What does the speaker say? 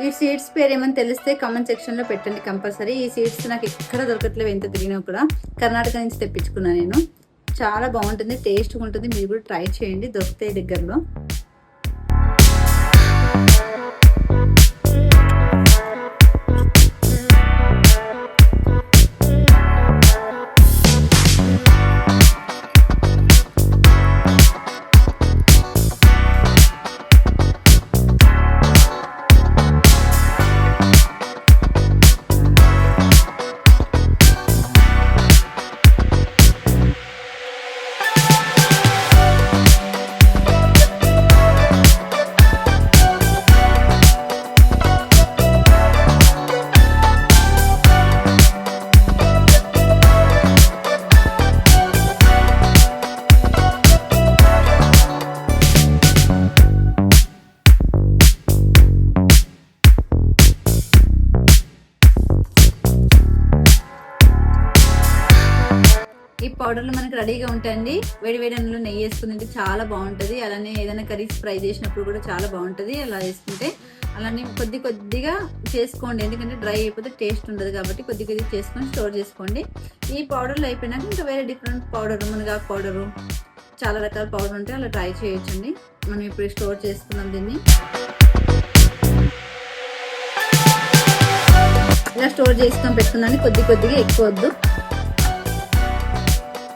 ఈ సీడ్స్ పేరు ఏమని తెలిస్తే కామెంట్ సెక్షన్లో పెట్టండి కంపల్సరీ. ఈ సీడ్స్ నాకు ఎక్కడ దొరకట్లేవు, ఎంత తిరిగినా కూడా. కర్ణాటక నుంచి తెప్పించుకున్నాను నేను. చాలా బాగుంటుంది, టేస్ట్గా ఉంటుంది. మీరు కూడా ట్రై చేయండి, దొరుకుతాయి దగ్గరలో. ఈ పౌడర్లు మనకి రెడీగా ఉంటాయండి. వేడి వేడి అన్నంలో నెయ్యి వేసుకుని తింటే చాలా బాగుంటుంది. అలానే ఏదైనా కర్రీస్ ఫ్రై చేసినప్పుడు కూడా చాలా బాగుంటుంది అలా వేసుకుంటే. అలానే కొద్దిగా చేసుకోండి, ఎందుకంటే డ్రై అయిపోతే టేస్ట్ ఉండదు కాబట్టి కొద్దిగా చేసుకొని స్టోర్ చేసుకోండి. ఈ పౌడర్లు అయిపోయినాక ఇంకా వేరే డిఫరెంట్ పౌడర్, మునగాకు పౌడరు, చాలా రకాల పౌడర్ ఉంటాయి, అలా ట్రై చేయొచ్చండి. మనం ఇప్పుడు స్టోర్ చేసుకున్నాం దీన్ని. ఇలా స్టోర్ చేసుకొని పెట్టుకుందాన్ని కొద్దిగా ఎక్కువ వద్దు.